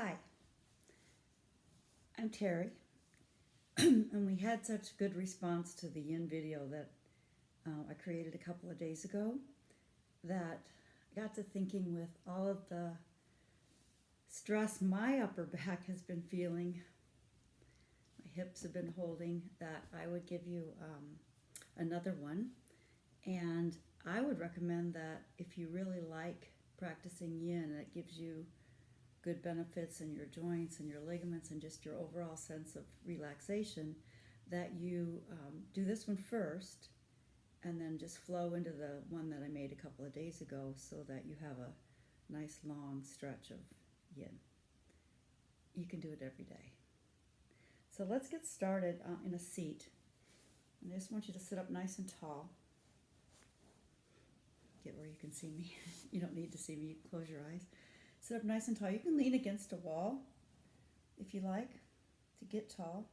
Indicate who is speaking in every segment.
Speaker 1: Hi, I'm Terry, and we had such good response to the yin video that I created a couple of days ago that I got to thinking, with all of the stress my upper back has been feeling, my hips have been holding, that I would give you another one. And I would recommend that if you really like practicing yin, it gives you good benefits in your joints and your ligaments and just your overall sense of relaxation, that you do this one first and then just flow into the one that I made a couple of days ago, so that you have a nice long stretch of yin. You can do it every day. So let's get started in a seat. And I just want you to sit up nice and tall. Get where you can see me. You don't need to see me. You can close your eyes. Sit up nice and tall. You can lean against a wall if you like to get tall.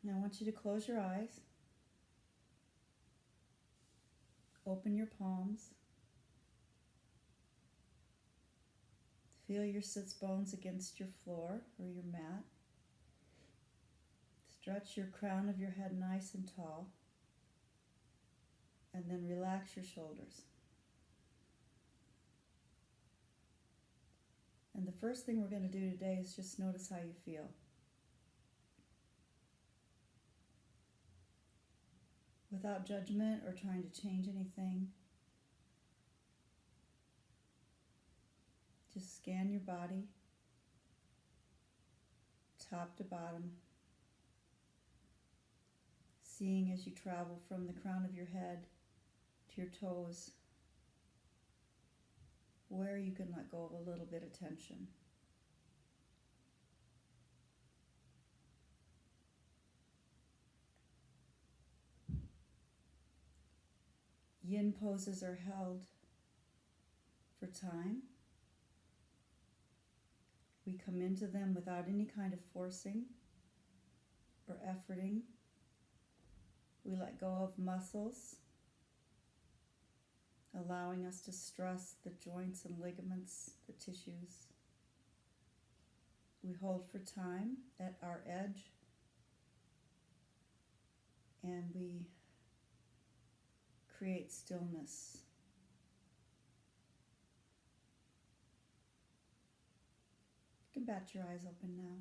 Speaker 1: Now I want you to close your eyes. Open your palms. Feel your sits bones against your floor or your mat. Stretch your crown of your head nice and tall. And then relax your shoulders. And the first thing we're going to do today is just notice how you feel. Without judgment or trying to change anything. Just scan your body, top to bottom, seeing as you travel from the crown of your head to your toes, where you can let go of a little bit of tension. Yin poses are held for time. We come into them without any kind of forcing or efforting. We let go of muscles, allowing us to stress the joints and ligaments, the tissues. We hold for time at our edge, and we create stillness. You can bat your eyes open now.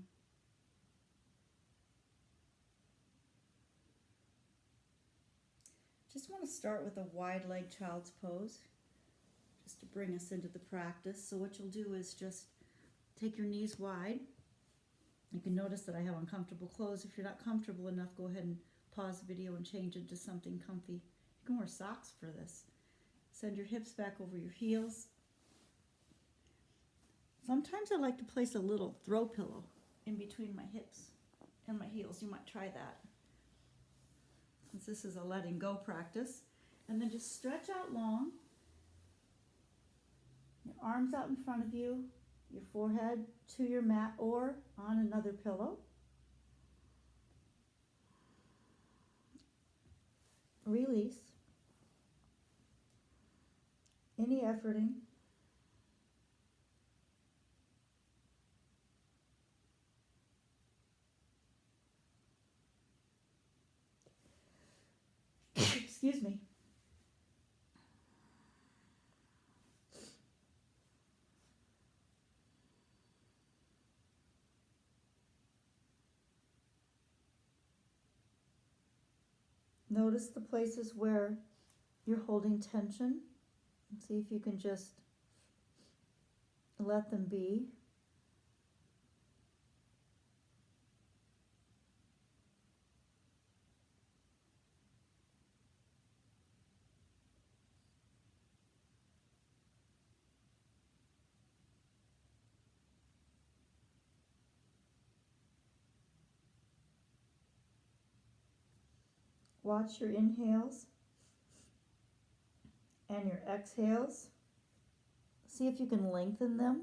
Speaker 1: Just want to start with a wide-legged child's pose, just to bring us into the practice. So what you'll do is just take your knees wide. You can notice that I have uncomfortable clothes. If you're not comfortable enough, go ahead and pause the video and change it to something comfy. You can wear socks for this. Send your hips back over your heels. Sometimes I like to place a little throw pillow in between my hips and my heels. You might try that, since this is a letting go practice. And then just stretch out long. Your arms out in front of you, your forehead to your mat or on another pillow. Release any efforting. Excuse me. Notice the places where you're holding tension. See if you can just let them be. Watch your inhales and your exhales. See if you can lengthen them.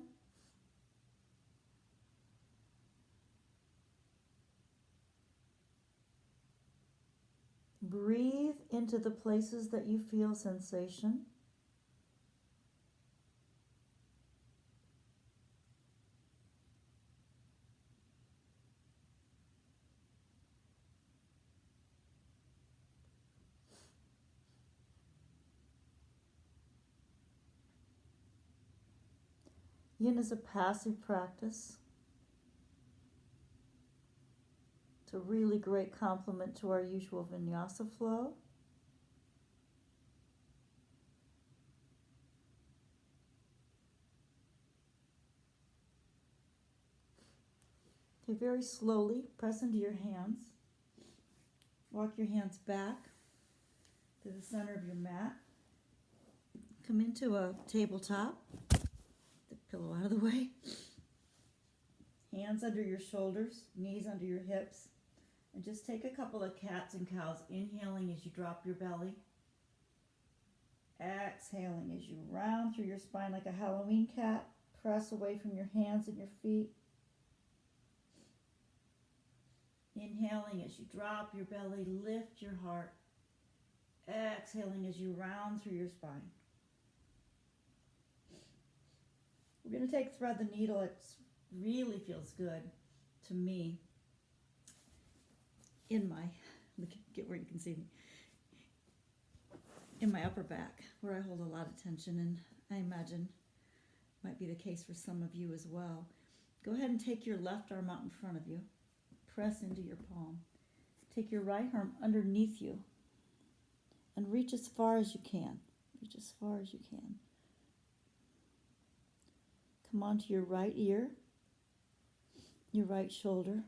Speaker 1: Breathe into the places that you feel sensation. Yin is a passive practice. It's a really great complement to our usual vinyasa flow. Okay, very slowly press into your hands. Walk your hands back to the center of your mat. Come into a tabletop. The pillow out of the way. Hands under your shoulders, knees under your hips. And just take a couple of cats and cows, inhaling as you drop your belly. Exhaling as you round through your spine like a Halloween cat. Press away from your hands and your feet. Inhaling as you drop your belly, lift your heart. Exhaling as you round through your spine. We're going to take thread the needle. It really feels good to me in my, get where you can see me, in my upper back where I hold a lot of tension, and I imagine might be the case for some of you as well. Go ahead and take your left arm out in front of you. Press into your palm. Take your right arm underneath you and reach as far as you can. Reach as far as you can. Come onto your right ear, your right shoulder.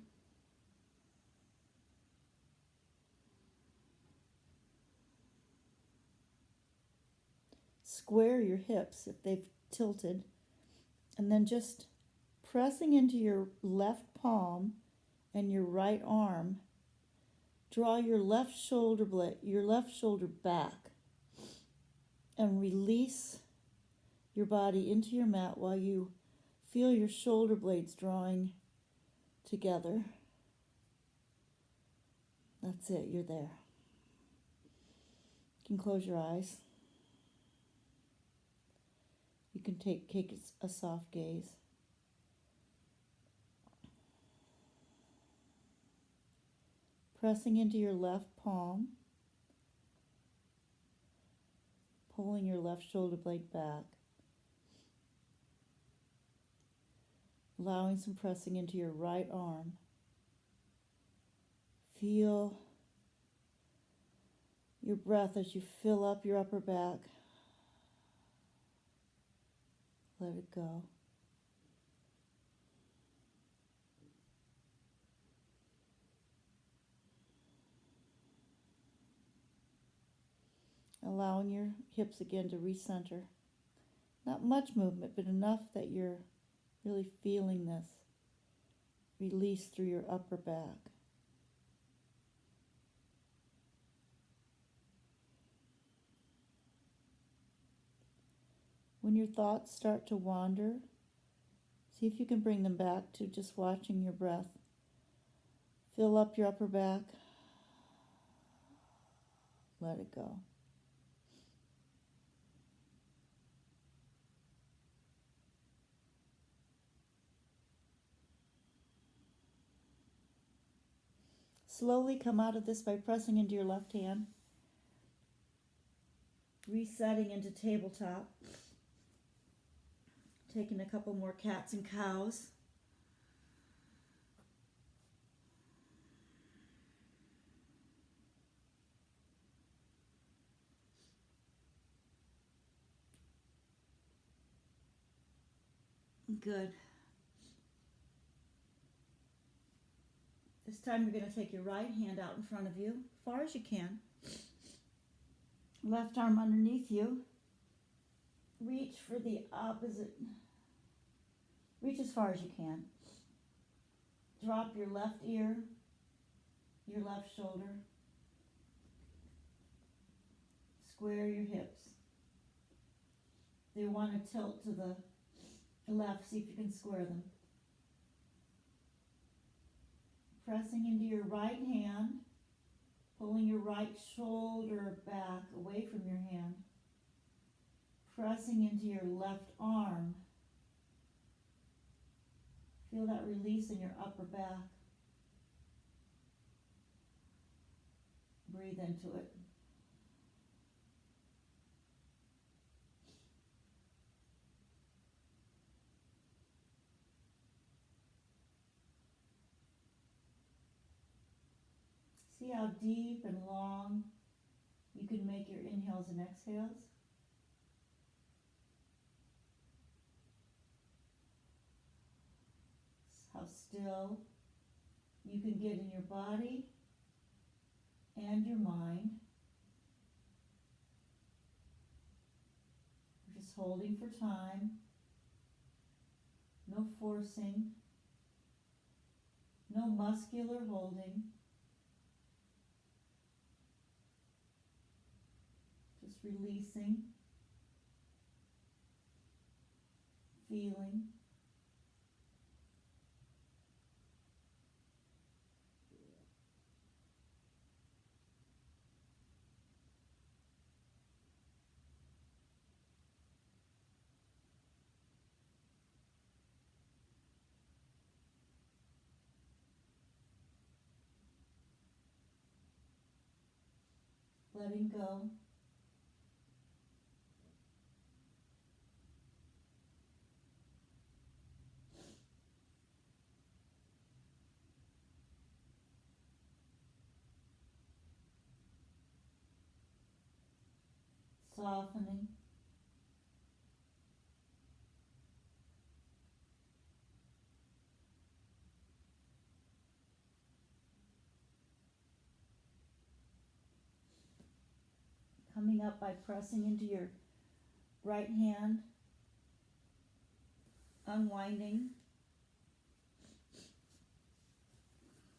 Speaker 1: Square your hips if they've tilted, and then just pressing into your left palm and your right arm, draw your left shoulder back and release your body into your mat while you feel your shoulder blades drawing together. That's it, you're there. You can close your eyes. You can take a soft gaze. Pressing into your left palm, pulling your left shoulder blade back, allowing some pressing into your right arm. Feel your breath as you fill up your upper back. Let it go. Allowing your hips again to recenter. Not much movement, but enough that you're really feeling this release through your upper back. When your thoughts start to wander, see if you can bring them back to just watching your breath. Fill up your upper back. Let it go. Slowly come out of this by pressing into your left hand. Resetting into tabletop. Taking a couple more cats and cows. Good. This time you're going to take your right hand out in front of you, far as you can. Left arm underneath you. Reach for the opposite. Reach as far as you can. Drop your left ear, your left shoulder. Square your hips. They want to tilt to the left. See if you can square them. Pressing into your right hand, pulling your right shoulder back away from your hand. Pressing into your left arm. Feel that release in your upper back. Breathe into it. See how deep and long you can make your inhales and exhales? How still you can get in your body and your mind. We're just holding for time. No forcing. No muscular holding. Just releasing. Feeling. Letting go. Softening. Coming up by pressing into your right hand. Unwinding.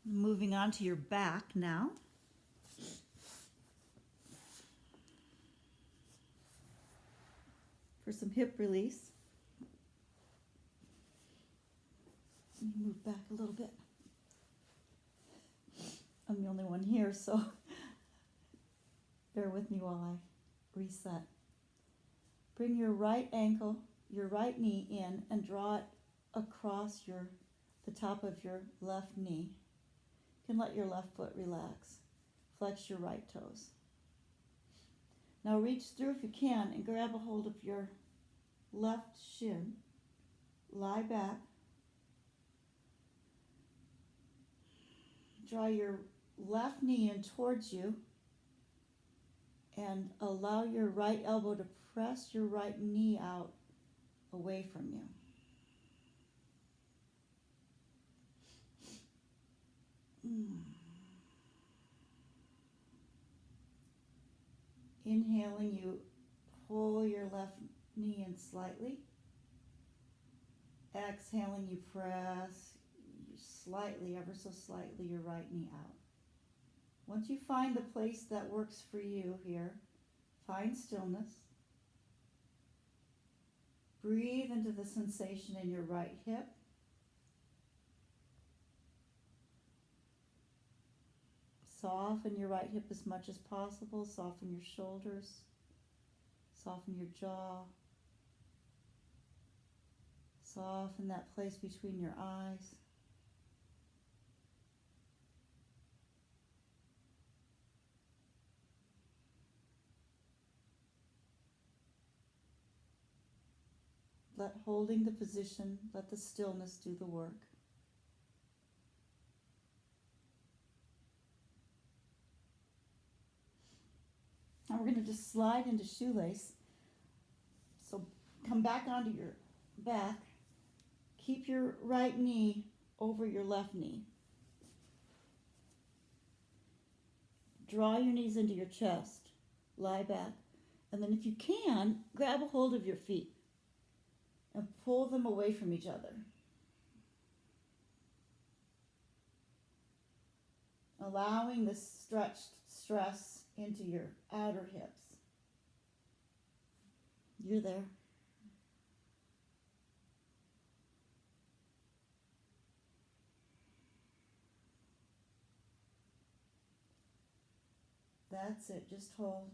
Speaker 1: Moving on to your back now. For some hip release. Let me move back a little bit. I'm the only one here, so bear with me while I reset. Bring your right ankle, your right knee in and draw it across the top of your left knee. You can let your left foot relax. Flex your right toes. Now reach through if you can and grab a hold of your left shin. Lie back. Draw your left knee in towards you and allow your right elbow to press your right knee out away from you. Inhaling, you pull your left knee in slightly. Exhaling, you press slightly, ever so slightly, your right knee out. Once you find the place that works for you here, find stillness. Breathe into the sensation in your right hip. Soften your right hip as much as possible. Soften your shoulders. Soften your jaw. Soften that place between your eyes. Let holding the position, let the stillness do the work. Now we're going to just slide into shoelace. So come back onto your back. Keep your right knee over your left knee. Draw your knees into your chest. Lie back. And then if you can, grab a hold of your feet and pull them away from each other. Allowing the stretched stress into your outer hips. You're there. That's it. Just hold.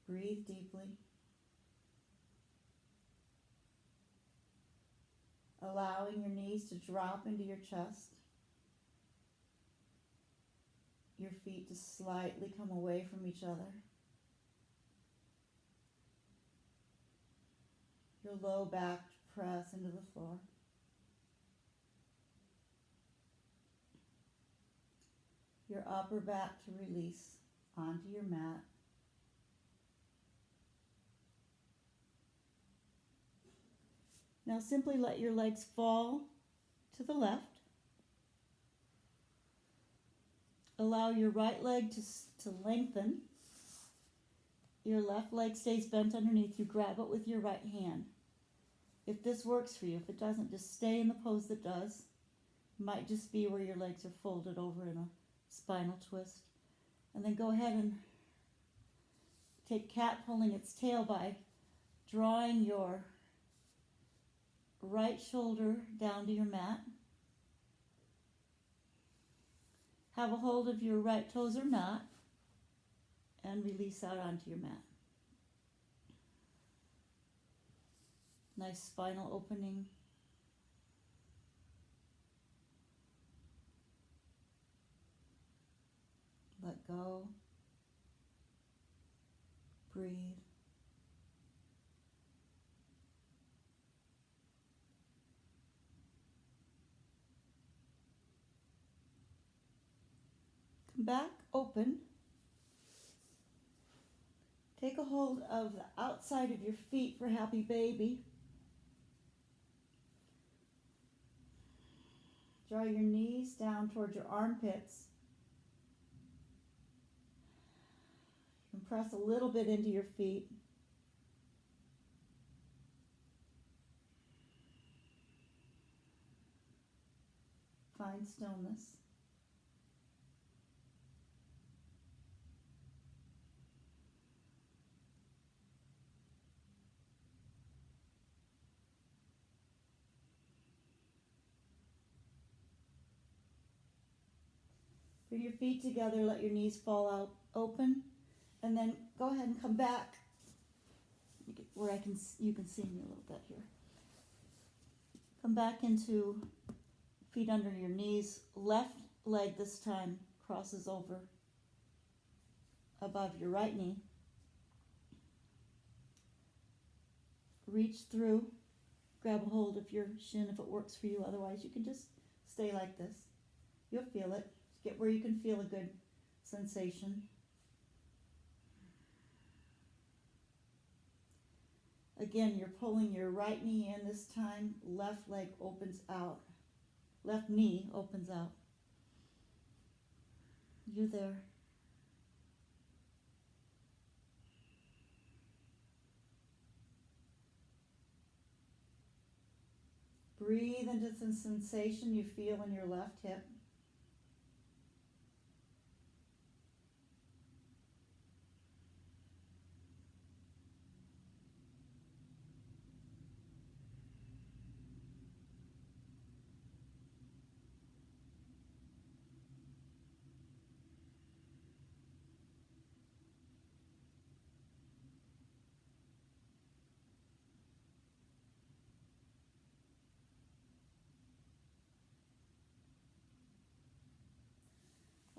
Speaker 1: Breathe deeply. Allowing your knees to drop into your chest. Your feet to slightly come away from each other. Your low back to press into the floor. your upper back to release onto your mat. Now simply let your legs fall to the left. Allow your right leg to lengthen. Your left leg stays bent underneath. You grab it with your right hand. If this works for you, if it doesn't, just stay in the pose that does. It might just be where your legs are folded over in a spinal twist. And then go ahead and take cat pulling its tail by drawing your right shoulder down to your mat. Have a hold of your right toes or not, and release out onto your mat. Nice spinal opening. Let go. Breathe. Come back, open. Take a hold of the outside of your feet for happy baby. Draw your knees down towards your armpits. And press a little bit into your feet. Find stillness. Bring your feet together, let your knees fall out open, and then go ahead and come back where you can see me a little bit here. Come back into feet under your knees. Left leg this time crosses over above your right knee. Reach through, grab a hold of your shin if it works for you. Otherwise, you can just stay like this. You'll feel it. Get where you can feel a good sensation. Again, you're pulling your right knee in this time. Left leg opens out. Left knee opens out. You there. Breathe into the sensation you feel in your left hip.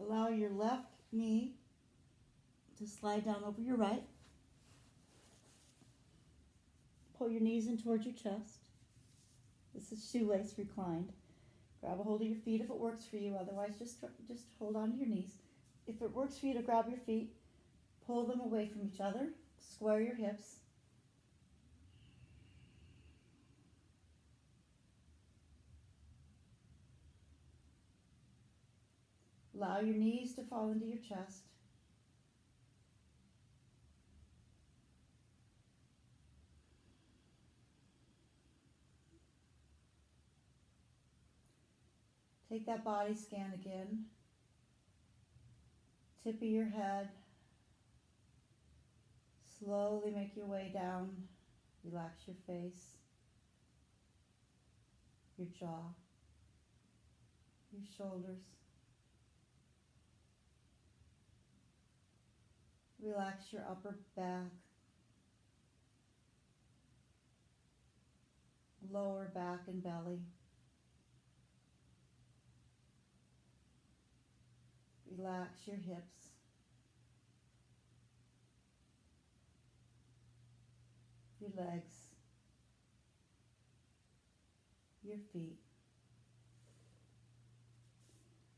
Speaker 1: Allow your left knee to slide down over your right. Pull your knees in towards your chest. This is shoelace reclined. Grab a hold of your feet if it works for you. Otherwise, just hold on to your knees. If it works for you to grab your feet, pull them away from each other. Square your hips. Allow your knees to fall into your chest. Take that body scan again. Tip of your head. Slowly make your way down. Relax your face, your jaw, your shoulders. Relax your upper back, lower back and belly. Relax your hips. Your legs. Your feet.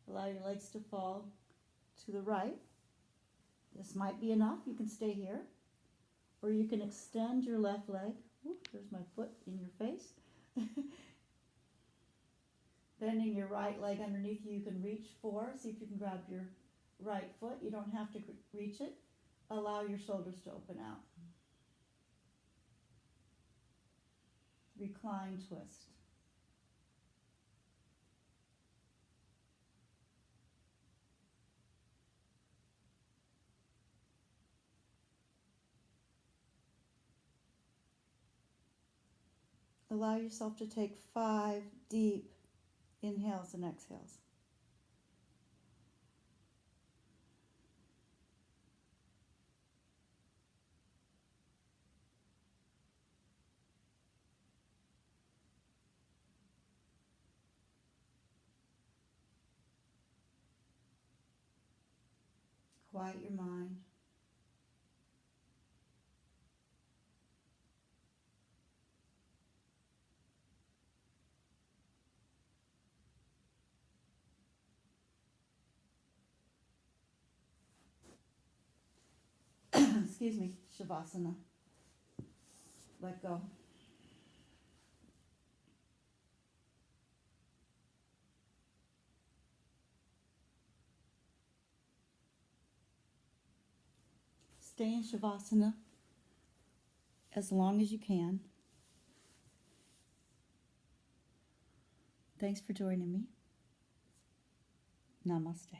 Speaker 1: Allow your legs to fall. to the right. This might be enough. You can stay here. Or you can extend your left leg. Ooh, there's my foot in your face. Bending your right leg underneath you, you can reach for. See if you can grab your right foot. You don't have to reach it. Allow your shoulders to open out. Recline twist. Allow yourself to take 5 deep inhales and exhales. Quiet your mind. Excuse me, Shavasana. Let go. Stay in Shavasana as long as you can. Thanks for joining me. Namaste.